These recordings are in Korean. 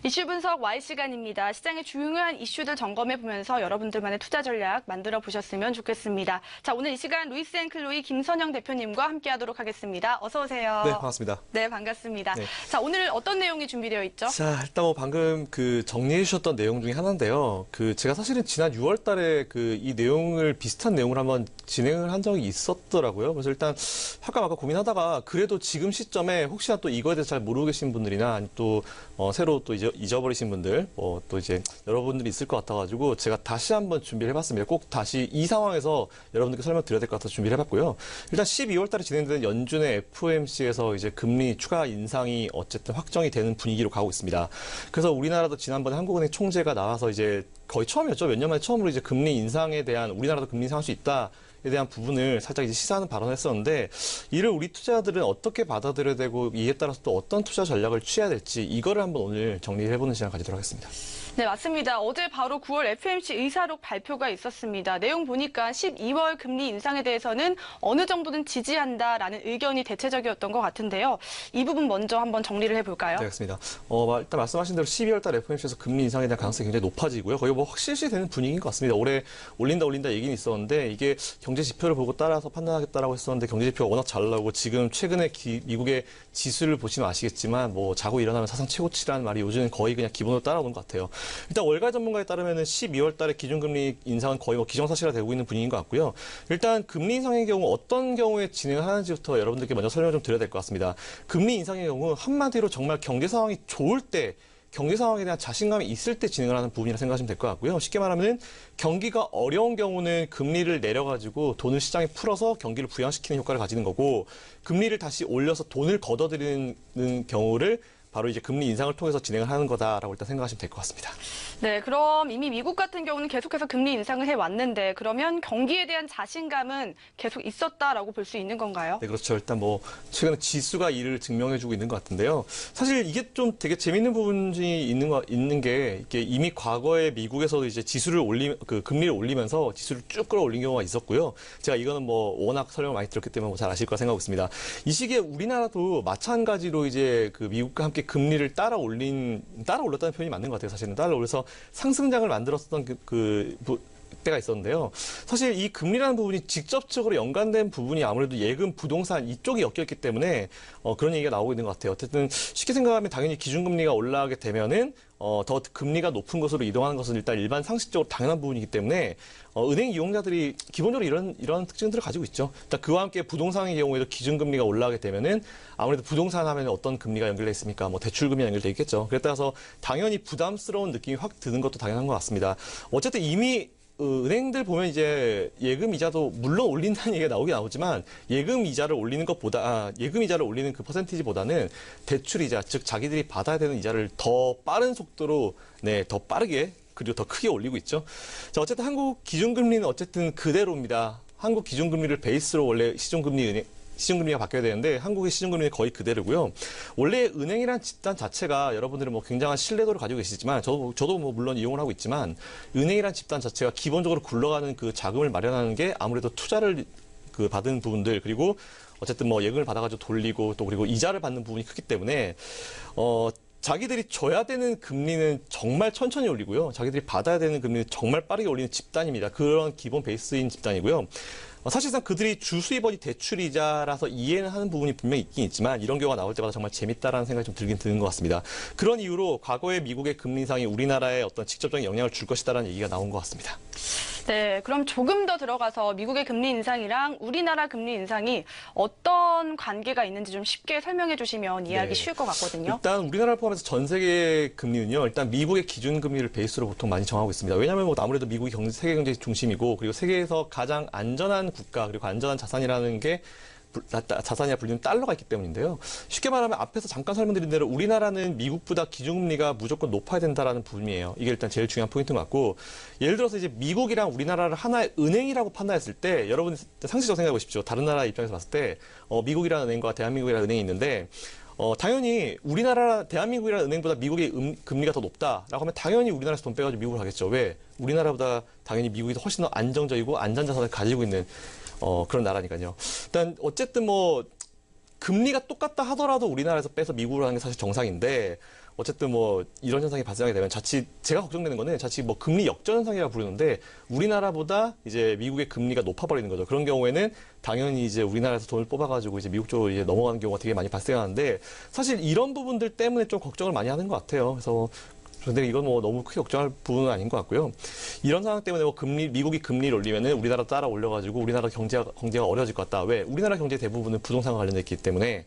이슈 분석 Y 시간입니다. 시장의 중요한 이슈들 점검해 보면서 여러분들만의 투자 전략 만들어 보셨으면 좋겠습니다. 자, 오늘 이 시간 루이스 앤 클로이 김선영 대표님과 함께하도록 하겠습니다. 어서 오세요. 네, 반갑습니다. 네, 반갑습니다. 네. 자, 오늘 어떤 내용이 준비되어 있죠? 자, 일단 뭐 방금 정리해 주셨던 내용 중에 하나인데요. 제가 사실은 지난 6월 달에 이 내용을 비슷한 내용을 한번 진행을 한 적이 있었더라고요. 그래서 일단 할까 말까 고민하다가 그래도 지금 시점에 혹시나 또 이거에 대해서 잘 모르고 계신 분들이나 아니 또 새로 또 잊어버리신 분들 또 이제 여러분들이 있을 것 같아가지고 제가 다시 한번 준비를 해봤습니다. 꼭 다시 이 상황에서 여러분들께 설명드려야 될 것 같아서 준비를 해봤고요. 일단 12월 달에 진행된 연준의 FOMC에서 이제 금리 추가 인상이 어쨌든 확정이 되는 분위기로 가고 있습니다. 그래서 우리나라도 지난번에 한국은행 총재가 나와서 이제 거의 처음이었죠. 몇 년 만에 처음으로 이제 금리 인상에 대한 우리나라도 금리 인상할 수 있다. 에 대한 부분을 살짝 이제 시사하는 발언을 했었는데 이를 우리 투자자들은 어떻게 받아들여야 되고 이에 따라서 또 어떤 투자 전략을 취해야 될지 이거를 한번 오늘 정리해보는 시간 가지도록 하겠습니다. 네, 맞습니다. 어제 바로 9월 FOMC 의사록 발표가 있었습니다. 내용 보니까 12월 금리 인상에 대해서는 어느 정도는 지지한다라는 의견이 대체적이었던 것 같은데요. 이 부분 먼저 한번 정리를 해볼까요? 네, 알겠습니다. 일단 말씀하신 대로 12월 달 FOMC에서 금리 인상에 대한 가능성이 굉장히 높아지고요. 거의 뭐 확실시 되는 분위기인 것 같습니다. 올해 올린다 얘기는 있었는데 이게 경제 지표를 보고 따라서 판단하겠다라고 했었는데 경제 지표가 워낙 잘 나오고 지금 최근에 미국의 지수를 보시면 아시겠지만 뭐 자고 일어나면 사상 최고치라는 말이 요즘은 거의 그냥 기본으로 따라오는 것 같아요. 일단 월가 전문가에 따르면 12월 달에 기준금리 인상은 거의 뭐 기정사실화 되고 있는 분위기인 것 같고요. 일단 금리 인상의 경우 어떤 경우에 진행을 하는지부터 여러분들께 먼저 설명을 좀 드려야 될 것 같습니다. 금리 인상의 경우 한마디로 정말 경제 상황이 좋을 때 경제 상황에 대한 자신감이 있을 때 진행을 하는 부분이라 생각하시면 될 것 같고요. 쉽게 말하면 경기가 어려운 경우는 금리를 내려가지고 돈을 시장에 풀어서 경기를 부양시키는 효과를 가지는 거고 금리를 다시 올려서 돈을 걷어들이는 경우를 바로 이제 금리 인상을 통해서 진행을 하는 거다라고 일단 생각하시면 될 것 같습니다. 네, 그럼 이미 미국 같은 경우는 계속해서 금리 인상을 해왔는데 그러면 경기에 대한 자신감은 계속 있었다라고 볼 수 있는 건가요? 네, 그렇죠. 일단 뭐 최근에 지수가 이를 증명해주고 있는 것 같은데요. 사실 이게 좀 되게 재밌는 부분이 있는 게 이게 이미 과거에 미국에서도 이제 금리를 올리면서 지수를 쭉 끌어올린 경우가 있었고요. 제가 이거는 뭐 워낙 설명을 많이 들었기 때문에 잘 아실 거라 생각하고 있습니다. 이 시기에 우리나라도 마찬가지로 이제 미국과 함께 금리를 따라 올렸다는 표현이 맞는 것 같아요. 사실은 따라 올려서 상승장을 만들었었던 때가 있었는데요. 사실 이 금리라는 부분이 직접적으로 연관된 부분이 아무래도 예금, 부동산 이쪽이 엮였기 때문에 그런 얘기가 나오고 있는 것 같아요. 어쨌든 쉽게 생각하면 당연히 기준금리가 올라가게 되면은 더 금리가 높은 것으로 이동하는 것은 일단 일반 상식적으로 당연한 부분이기 때문에 은행 이용자들이 기본적으로 이런 특징들을 가지고 있죠. 일단 그와 함께 부동산의 경우에도 기준금리가 올라가게 되면은 아무래도 부동산 하면 어떤 금리가 연결돼 있습니까? 뭐 대출금리 연결돼 있겠죠. 그에 따라서 당연히 부담스러운 느낌이 확 드는 것도 당연한 것 같습니다. 어쨌든 이미 은행들 보면 이제 예금 이자도 물론 올린다는 얘기가 나오지만 예금 이자를 올리는 그 퍼센티지보다는 대출 이자, 즉 자기들이 받아야 되는 이자를 더 빠른 속도로 더 빠르게 그리고 더 크게 올리고 있죠. 자, 어쨌든 한국 기준금리는 어쨌든 그대로입니다. 한국 기준금리를 베이스로 원래 시중금리가 바뀌어야 되는데 한국의 시중금리는 거의 그대로고요. 원래 은행이란 집단 자체가 여러분들은 뭐 굉장한 신뢰도를 가지고 계시지만 저도 뭐 물론 이용을 하고 있지만 은행이란 집단 자체가 기본적으로 굴러가는 그 자금을 마련하는 게 아무래도 투자를 받은 부분들 그리고 어쨌든 뭐 예금을 받아가지고 돌리고 또 그리고 이자를 받는 부분이 크기 때문에 자기들이 줘야 되는 금리는 정말 천천히 올리고요. 자기들이 받아야 되는 금리는 정말 빠르게 올리는 집단입니다. 그런 기본 베이스인 집단이고요. 사실상 그들이 주 수입원이 대출이자라서 이해는 하는 부분이 분명히 있긴 있지만 이런 경우가 나올 때마다 정말 재밌다라는 생각이 좀 들긴 드는 것 같습니다. 그런 이유로 과거에 미국의 금리 인상이 우리나라에 어떤 직접적인 영향을 줄 것이다라는 얘기가 나온 것 같습니다. 네, 그럼 조금 더 들어가서 미국의 금리 인상이랑 우리나라 금리 인상이 어떤 관계가 있는지 좀 쉽게 설명해 주시면 이해하기 쉬울 것 같거든요. 일단 우리나라를 포함해서 전 세계 금리는요. 일단 미국의 기준금리를 베이스로 보통 많이 정하고 있습니다. 왜냐하면 뭐 아무래도 미국이 세계 경제 중심이고 그리고 세계에서 가장 안전한 국가 그리고 안전한 자산이라는 게 자산이라 불리는 달러가 있기 때문인데요. 쉽게 말하면 앞에서 잠깐 설명드린 대로 우리나라는 미국보다 기준금리가 무조건 높아야 된다라는 부분이에요. 이게 일단 제일 중요한 포인트인 것 같고 예를 들어서 이제 미국이랑 우리나라를 하나의 은행이라고 판단했을 때 여러분 상식적으로 생각해 보십시오. 다른 나라 입장에서 봤을 때 미국이라는 은행과 대한민국이라는 은행이 있는데 당연히 대한민국이라는 은행보다 미국의 금리가 더 높다라고 하면 당연히 우리나라에서 돈 빼가지고 미국으로 가겠죠. 왜? 우리나라보다 당연히 미국이 더 훨씬 더 안정적이고 안전자산을 가지고 있는 그런 나라니까요. 일단 어쨌든 뭐 금리가 똑같다 하더라도 우리나라에서 빼서 미국으로 하는 게 사실 정상인데 어쨌든 뭐 이런 현상이 발생하게 되면 자칫 제가 걱정되는 거는 자칫 뭐 금리 역전 현상이라고 부르는데 우리나라보다 이제 미국의 금리가 높아버리는 거죠. 그런 경우에는 당연히 이제 우리나라에서 돈을 뽑아가지고 이제 미국 쪽으로 이제 넘어가는 경우가 되게 많이 발생하는데 사실 이런 부분들 때문에 좀 걱정을 많이 하는 것 같아요. 그래서 근데 이건 뭐 너무 크게 걱정할 부분은 아닌 것 같고요. 이런 상황 때문에 뭐 미국이 금리를 올리면은 우리나라 따라 올려가지고 우리나라 경제가 어려워질 것 같다. 왜? 우리나라 경제 대부분은 부동산과 관련돼 있기 때문에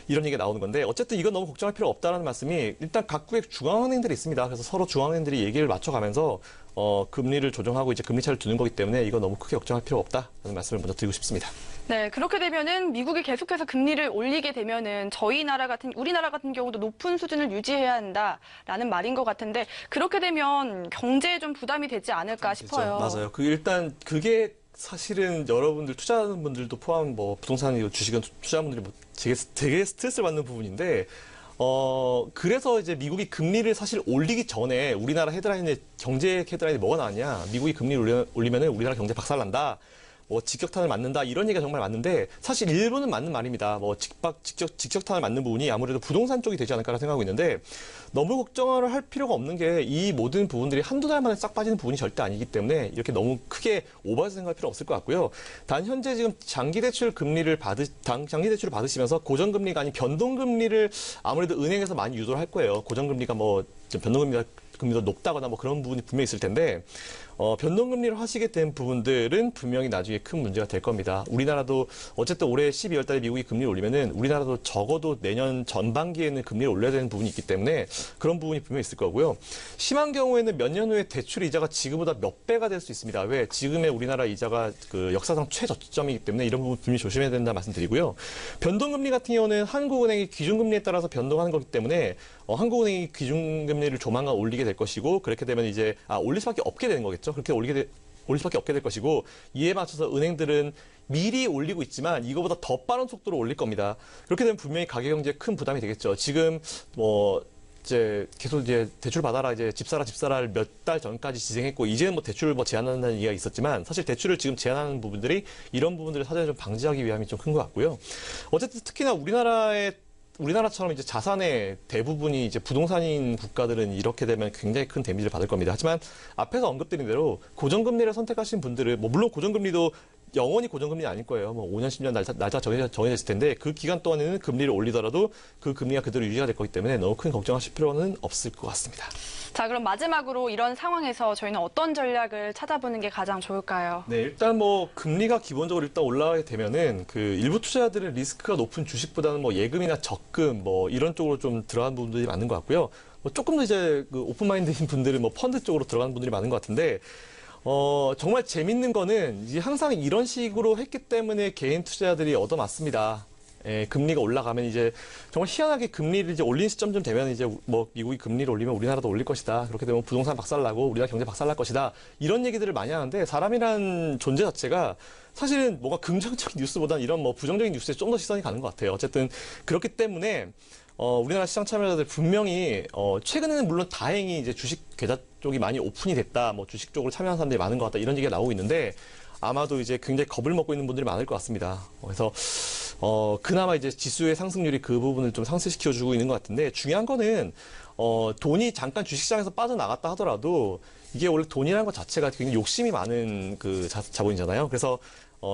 이런 얘기가 나오는 건데 어쨌든 이건 너무 걱정할 필요 없다라는 말씀이 일단 각국의 중앙은행들이 있습니다. 그래서 서로 중앙은행들이 얘기를 맞춰가면서 금리를 조정하고 이제 금리 차를 두는 거기 때문에 이건 너무 크게 걱정할 필요 없다라는 말씀을 먼저 드리고 싶습니다. 네, 그렇게 되면은 미국이 계속해서 금리를 올리게 되면은 우리나라 같은 경우도 높은 수준을 유지해야 한다라는 말인 것 같은데 그렇게 되면 경제에 좀 부담이 되지 않을까 싶어요. 그렇죠. 맞아요. 일단 그게 사실은 여러분들 투자하는 분들도 포함 뭐 부동산 주식은 투자하는 분들이 뭐 되게 스트레스를 받는 부분인데 그래서 이제 미국이 금리를 사실 올리기 전에 우리나라 경제 헤드라인에 뭐가 나왔냐. 미국이 금리를 올리면은 우리나라 경제 박살난다. 뭐 직격탄을 맞는다 이런 얘기가 정말 맞는데 사실 일부는 맞는 말입니다. 뭐 직격탄을 맞는 부분이 아무래도 부동산 쪽이 되지 않을까라 생각하고 있는데 너무 걱정을 할 필요가 없는 게 이 모든 부분들이 한두 달 만에 싹 빠지는 부분이 절대 아니기 때문에 이렇게 너무 크게 오버해서 생각할 필요 없을 것 같고요. 단 현재 지금 장기 대출 금리를 받으시면서 고정금리가 아닌 변동금리를 아무래도 은행에서 많이 유도를 할 거예요. 고정금리가 뭐 변동금리가 높다거나 뭐 그런 부분이 분명히 있을 텐데 변동금리를 하시게 된 부분들은 분명히 나중에 큰 문제가 될 겁니다. 우리나라도 어쨌든 올해 12월 달에 미국이 금리를 올리면은 우리나라도 적어도 내년 전반기에는 금리를 올려야 되는 부분이 있기 때문에 그런 부분이 분명히 있을 거고요. 심한 경우에는 몇 년 후에 대출 이자가 지금보다 몇 배가 될 수 있습니다. 왜? 지금의 우리나라 이자가 그 역사상 최저점이기 때문에 이런 부분 분명히 조심해야 된다 말씀드리고요. 변동금리 같은 경우는 한국은행이 기준금리에 따라서 변동하는 거기 때문에 한국은행이 기준금리를 조만간 올리게 될 것이고 그렇게 되면 이제 올릴 수밖에 없게 되는 거겠죠. 그렇게 올릴 수밖에 없게 될 것이고 이에 맞춰서 은행들은 미리 올리고 있지만 이거보다 더 빠른 속도로 올릴 겁니다. 그렇게 되면 분명히 가계 경제에 큰 부담이 되겠죠. 지금 이제 계속 이제 대출 받아라 이제 집사라를 몇 달 전까지 지정했고 이제는 뭐 대출을 제한한다는 얘기가 있었지만 사실 대출을 지금 제한하는 부분들이 이런 부분들을 사전에 좀 방지하기 위함이 좀 큰 것 같고요. 어쨌든 특히나 우리나라처럼 이제 자산의 대부분이 이제 부동산인 국가들은 이렇게 되면 굉장히 큰 데미지를 받을 겁니다. 하지만 앞에서 언급드린 대로 고정금리를 선택하신 분들은 뭐 물론 고정금리도 영원히 고정금리는 아닐 거예요. 뭐 5년, 10년 날짜 정해졌을 텐데 그 기간 동안에는 금리를 올리더라도 그 금리가 그대로 유지가 될 거기 때문에 너무 큰 걱정하실 필요는 없을 것 같습니다. 자, 그럼 마지막으로 이런 상황에서 저희는 어떤 전략을 찾아보는 게 가장 좋을까요? 네, 일단 뭐 금리가 기본적으로 일단 올라가게 되면은 그 일부 투자자들은 리스크가 높은 주식보다는 뭐 예금이나 적금 뭐 이런 쪽으로 좀 들어간 부분들이 많은 것 같고요. 뭐 조금 더 이제 그 오픈마인드인 분들은 뭐 펀드 쪽으로 들어가는 분들이 많은 것 같은데 정말 재밌는 거는 이제 항상 이런 식으로 했기 때문에 개인 투자자들이 얻어맞습니다. 금리가 올라가면 이제 정말 희한하게 금리를 이제 올린 시점쯤 되면 이제 뭐 미국이 금리를 올리면 우리나라도 올릴 것이다. 그렇게 되면 부동산 박살나고 우리나라 경제 박살날 것이다. 이런 얘기들을 많이 하는데 사람이란 존재 자체가 사실은 뭔가 긍정적인 뉴스보다는 이런 뭐 부정적인 뉴스에 좀 더 시선이 가는 것 같아요. 어쨌든 그렇기 때문에 우리나라 시장 참여자들 분명히 최근에는 물론 다행히 이제 주식 계좌 쪽이 많이 오픈이 됐다. 뭐 주식 쪽으로 참여하는 사람들이 많은 것 같다. 이런 얘기가 나오고 있는데 아마도 이제 굉장히 겁을 먹고 있는 분들이 많을 것 같습니다. 그래서 그나마 이제 지수의 상승률이 그 부분을 좀 상쇄시켜주고 있는 것 같은데 중요한 거는 돈이 잠깐 주식시장에서 빠져나갔다 하더라도 이게 원래 돈이라는 것 자체가 굉장히 욕심이 많은 그 자본이잖아요. 그래서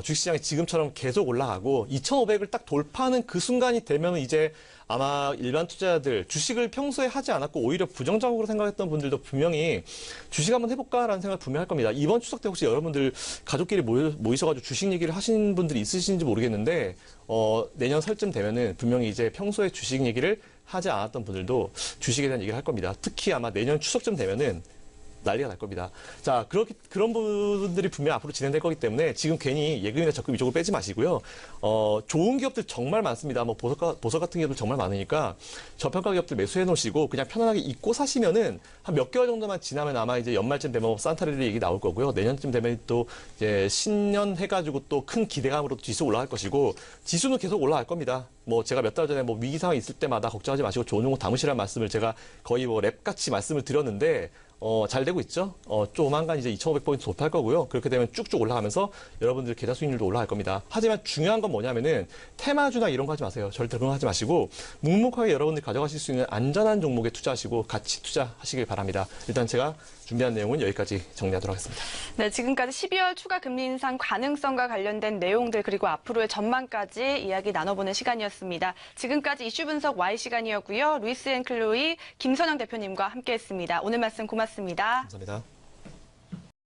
주식시장이 지금처럼 계속 올라가고 2,500을 딱 돌파하는 그 순간이 되면 이제 아마 일반 투자자들 주식을 평소에 하지 않았고 오히려 부정적으로 생각했던 분들도 분명히 주식 한번 해볼까라는 생각을 분명히 할 겁니다. 이번 추석 때 혹시 여러분들 가족끼리 모이셔가지고 주식 얘기를 하신 분들이 있으신지 모르겠는데 내년 설쯤 되면은 분명히 이제 평소에 주식 얘기를 하지 않았던 분들도 주식에 대한 얘기를 할 겁니다. 특히 아마 내년 추석쯤 되면은 난리가 날 겁니다. 자, 그런 부분들이 분명히 앞으로 진행될 거기 때문에 지금 괜히 예금이나 적금 이쪽으로 빼지 마시고요. 좋은 기업들 정말 많습니다. 뭐 보석 같은 기업들 정말 많으니까 저평가 기업들 매수해 놓으시고 그냥 편안하게 잊고 사시면은 한 몇 개월 정도만 지나면 아마 이제 연말쯤 되면 산타레리 얘기 나올 거고요. 내년쯤 되면 또 이제 신년 해가지고 또 큰 기대감으로 지수 올라갈 것이고 지수는 계속 올라갈 겁니다. 뭐 제가 몇 달 전에 뭐 위기 상황이 있을 때마다 걱정하지 마시고 좋은 종목 담으시라는 말씀을 제가 거의 뭐 랩같이 말씀을 드렸는데 잘 되고 있죠. 조만간 이제 2,500포인트 돌파할 거고요. 그렇게 되면 쭉쭉 올라가면서 여러분들 계좌 수익률도 올라갈 겁니다. 하지만 중요한 건 뭐냐면은 테마주나 이런 거 하지 마세요. 절대 그런 거 하지 마시고 묵묵하게 여러분들이 가져가실 수 있는 안전한 종목에 투자하시고 같이 투자하시길 바랍니다. 일단 제가 준비한 내용은 여기까지 정리하도록 하겠습니다. 네, 지금까지 12월 추가 금리 인상 가능성과 관련된 내용들 그리고 앞으로의 전망까지 이야기 나눠보는 시간이었습니다. 지금까지 이슈 분석 Y 시간이었고요. 루이스 앤 클로이 김선영 대표님과 함께했습니다. 오늘 말씀 고맙습니다. 감사합니다.